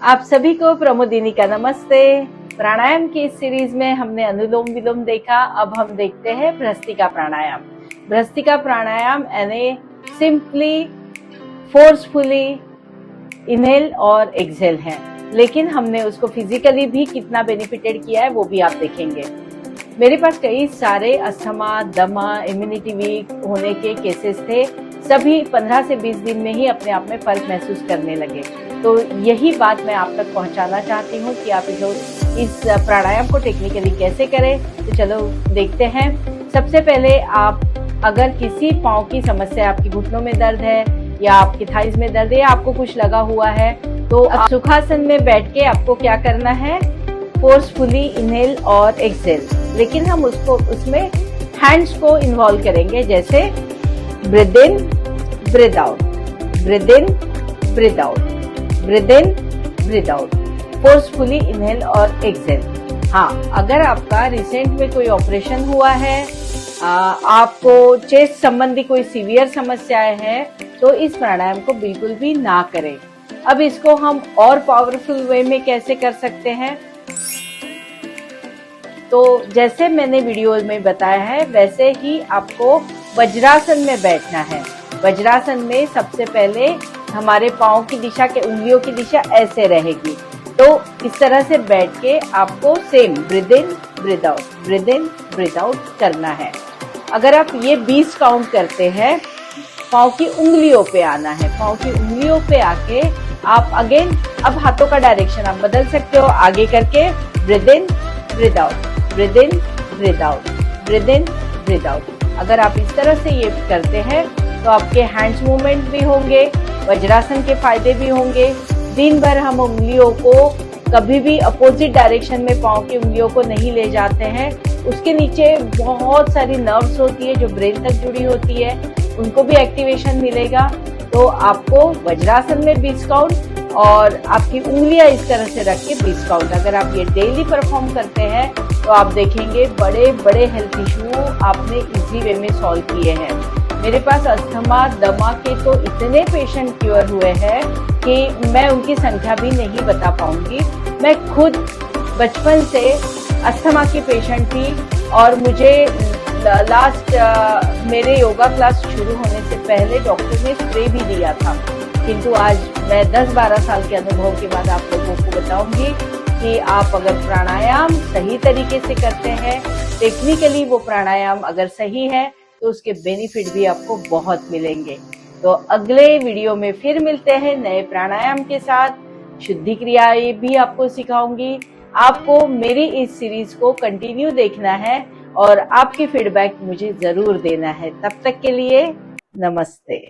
आप सभी को प्रमोदिनी का नमस्ते। प्राणायाम की इस सीरीज में हमने अनुलोम विलोम देखा। अब हम देखते हैं भ्रस्त्रिका प्राणायाम। भ्रस्त्रिका प्राणायाम यानी सिंपली फोर्सफुली इनहेल और एक्सहेल है, लेकिन हमने उसको फिजिकली भी कितना बेनिफिटेड किया है वो भी आप देखेंगे। मेरे पास कई सारे अस्थमा, दमा, इम्यूनिटी वीक होने के केसेस थे। सभी 15 से 20 दिन में ही अपने आप में फर्क महसूस करने लगे। तो यही बात मैं आप तक पहुंचाना चाहती हूं कि आप इस प्राणायाम को टेक्निकली कैसे करें। तो चलो देखते हैं। सबसे पहले आप अगर किसी पांव की समस्या, आपकी घुटनों में दर्द है या आपकी थाइज में दर्द है या आपको कुछ लगा हुआ है, तो सुखासन में बैठ के आपको क्या करना है, फोर्सफुली इनहेल और एक्सहेल। लेकिन हम उसमें हैंड्स को इन्वॉल्व करेंगे, जैसे ब्रीथ इन, ब्रीथ आउट, ब्रीथ इन, ब्रीथ आउट, ब्रीथ इन, ब्रीथ आउट, फोर्सफुली इनहेल और एक्सहेल। हाँ, अगर आपका रिसेंट में कोई ऑपरेशन हुआ है, आपको चेस्ट संबंधी कोई सीवियर समस्याएं हैं, तो इस प्राणायाम को बिल्कुल भी ना करें। अब इसको हम और पावरफुल वे में कैसे कर सकते हैं, तो जैसे मैंने वीडियो में बताया है वैसे ही आपको वज्रासन में बैठना है। वज्रासन में सबसे पहले हमारे पांव की दिशा के उंगलियों की दिशा ऐसे रहेगी। तो इस तरह से बैठ के आपको सेम ब्रीथ इन, ब्रीथ आउट, ब्रीथ इन, ब्रीथ आउट करना है। अगर आप ये 20 काउंट करते हैं, पांव की उंगलियों पे आना है। पांव की उंगलियों पे आके आप अगेन अब हाथों का डायरेक्शन आप बदल सकते हो, आगे करके ब्रीथ इन, ब्रीथ आउट, ब्रीथ इन, ब्रीथ आउट, ब्रीथ इन, ब्रीथ आउट। अगर आप इस तरह से ये करते हैं तो आपके हैंड्स मूवमेंट भी होंगे, वज्रासन के फायदे भी होंगे। दिन भर हम उंगलियों को कभी भी अपोजिट डायरेक्शन में पांव की उंगलियों को नहीं ले जाते हैं। उसके नीचे बहुत सारी नर्व्स होती है जो ब्रेन तक जुड़ी होती है, उनको भी एक्टिवेशन मिलेगा। तो आपको वज्रासन में 20 काउंट और आपकी उंगलियां इस तरह से रख के 20 काउंट, अगर आप ये डेली परफॉर्म करते हैं तो आप देखेंगे बड़े बड़े हेल्थ इशू आपने इजी वे में सॉल्व किए हैं। मेरे पास अस्थमा, दमा के तो इतने पेशेंट क्योर हुए हैं कि मैं उनकी संख्या भी नहीं बता पाऊंगी। मैं खुद बचपन से अस्थमा की पेशेंट थी और मुझे लास्ट मेरे योगा क्लास शुरू होने से पहले डॉक्टर ने स्प्रे भी दिया था। किंतु आज मैं 10-12 साल के अनुभव के बाद आप लोगों को बताऊंगी कि आप अगर प्राणायाम सही तरीके से करते हैं, टेक्निकली वो प्राणायाम अगर सही है, तो उसके बेनिफिट भी आपको बहुत मिलेंगे। तो अगले वीडियो में फिर मिलते हैं नए प्राणायाम के साथ। शुद्धि क्रियाएं भी आपको सिखाऊंगी। आपको मेरी इस सीरीज को कंटिन्यू देखना है और आपकी फीडबैक मुझे जरूर देना है। तब तक के लिए नमस्ते।